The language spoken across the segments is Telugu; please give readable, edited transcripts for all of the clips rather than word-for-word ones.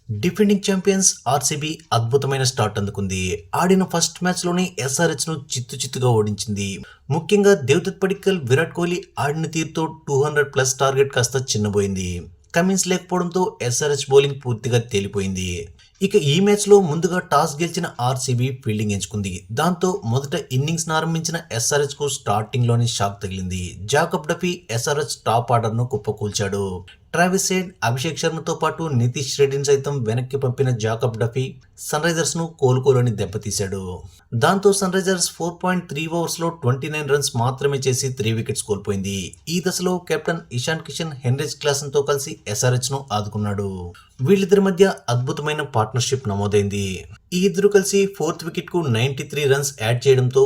డిఫెండింగ్ ఛాంపియన్స్ ఆర్సీబీ అద్భుతమైన స్టార్ట్ అందుకుంది. ఆడిన ఫస్ట్ మ్యాచ్ లోనే ఎస్ఆర్హెచ్ ను చిత్తుగా ఓడించింది. ముఖ్యంగా దేవదత్ పడిక్కల్, విరాట్ కోహ్లీ ఆడిన తీరుతో 200+ టార్గెట్ కాస్త చిన్నబోయింది. కమిన్స్ లేకపోవడంతో ఎస్ఆర్హెచ్ బౌలింగ్ పూర్తిగా తేలిపోయింది. ఇక ఈ మ్యాచ్ లో ముందుగా టాస్ గెలిచిన ఆర్సీబీ ఫీల్డింగ్ ఎంచుకుంది. దాంతో మొదట ఇన్నింగ్స్ ఆరంభించిన ఎస్ఆర్హెచ్ కు స్టార్టింగ్ లోనే షాక్ తగిలింది. Jacob Duffy SRH top order ను కుప్పకూల్చాడు. ట్రావిస్ హెడ్, అభిషేక్ శర్మతో పాటు నితీష్ రెడ్డిని సైతం వెనక్కి పంపిన జాకబ్ డఫీ సన్ రైజర్స్ ను కోలుకోలేని దెబ్బతీశాడు. దాంతో సన్ రైజర్స్ 4.3 ఓవర్స్ లో 29 రన్స్ మాత్రమే చేసి 3 వికెట్స్ కోల్పోయింది. ఈ దశలో captain Ishan Kishan, Heinrich Klaasen తో కలిసి ఎస్ఆర్హెచ్ ను ఆదుకున్నాడు. వీళ్ళిద్దరి మధ్య అద్భుతమైన పార్ట్నర్షిప్ నమోదైంది. ఈ ఇద్దరు కలిసి 4th వికెట్ కు 93 రన్స్ యాడ్ చేయడంతో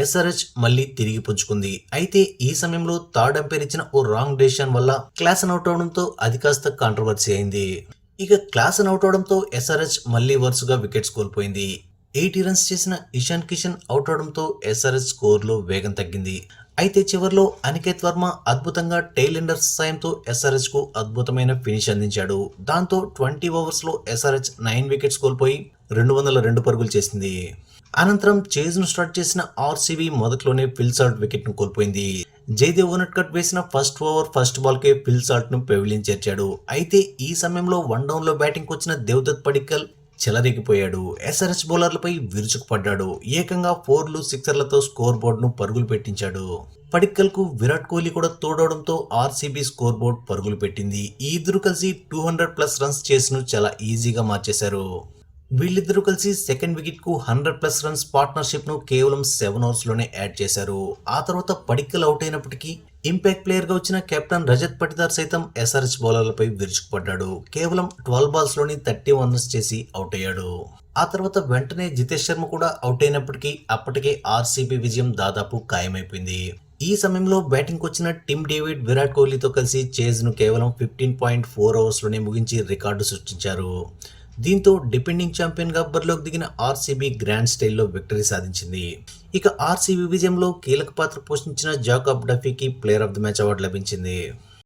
ఎస్ఆర్హెచ్ మళ్లీ తిరిగి పుంజుకుంది. అయితే ఈ సమయంలో థర్డ్ అంపైర్ ఇచ్చిన ఓ రాంగ్ డెసిషన్ వల్ల క్లాసన్ అవుట్ అవడంతో అది కాస్త కాంట్రవర్సీ అయింది. ఇక క్లాసన్ అవుట్ అవడంతో ఎస్ఆర్హెచ్ మళ్లీ వరుసగా వికెట్స్ కోల్పోయింది. 80 రన్స్ చేసిన ఇషాన్ కిషన్ అవుట్ అవడంతో ఎస్ఆర్హెచ్ స్కోర్ లో వేగం తగ్గింది. అయితే చివర్లో అనికేత్ వర్మ అద్భుతంగా టెయిల్ ఎండర్స్ సాయంతో ఎస్ఆర్హెచ్ కు అద్భుతమైన ఫినిష్ అందించాడు. దాంతో 20 ఓవర్స్ లో ఎస్ఆర్హెచ్ 9 వికెట్స్ కోల్పోయి 202 పరుగులు చేసింది. అనంతరం చేజ్ ను స్టార్ట్ చేసిన ఆర్సీబీ మొదట్లోనే ఫిల్ సాల్ట్ వికెట్ ను కోల్పోయింది. జయదేవ్ ఓనట్కట్ వేసిన ఫస్ట్ ఓవర్ ఫస్ట్ బాల్ కే ఫిల్ సాల్ట్ ను పెవిలియన్ చేర్చాడు. అయితే ఈ సమయంలో 1 డౌన్ లో బ్యాటింగ్ వచ్చిన దేవదత్ పడిక్కల్ చెలరేగిపోయాడు. ఎస్ఆర్హెచ్ బౌలర్లపై విరుచుకుపడ్డాడు. ఏకంగా 4లు, 6లతో స్కోర్ బోర్డ్ ను పరుగులు పెట్టించాడు. పడిక్కల్ కు విరాట్ కోహ్లీ కూడా తోడవడంతో ఆర్సీబీ స్కోర్ బోర్డ్ పరుగులు పెట్టింది. ఈ ఇద్దరు కలిసి 200+ రన్స్ చేసిను చాలా ఈజీగా మార్చేశారు. వీళ్ళిద్దరూ కలిసి సెకండ్ వికెట్ కు 100+ రన్స్ పార్ట్నర్షిప్ ను కేవలం 7 ఓవర్స్ లోనే యాడ్ చేశారు. ఆ తర్వాత పడిక్కల్ అవుట్ అయినప్పటికీ ఇంపాక్ట్ ప్లేయర్ గా వచ్చిన కెప్టెన్ రజత్ పటిదార్ సైతం ఎస్ఆర్హెచ్ బౌలర్లపై విరుచుకుపడ్డాడు. కేవలం 12 బాల్స్ లోని 31 రన్స్ చేసి అవుట్ అయ్యాడు. ఆ తర్వాత వెంటనే జితేష్ శర్మ కూడా అవుట్ అయినప్పటికీ అప్పటికే ఆర్సీబీ విజయం దాదాపు ఖాయమైపోయింది. ఈ సమయంలో బ్యాటింగ్ వచ్చిన టిమ్ డేవిడ్ విరాట్ కోహ్లీతో కలిసి చేజ్ ను కేవలం 15.4 ఓవర్స్ లోనే ముగించి రికార్డు సృష్టించారు. దీంతో డిపెండింగ్ ఛాంపియన్ గా బరిలోకి దిగిన ఆర్సీబీ గ్రాండ్ స్టైల్లో విక్టరీ సాధించింది. ఇక ఆర్సీబీ విజయంలో కీలక పాత్ర పోషించిన జాకబ్ డఫీకి player of the match award లభించింది.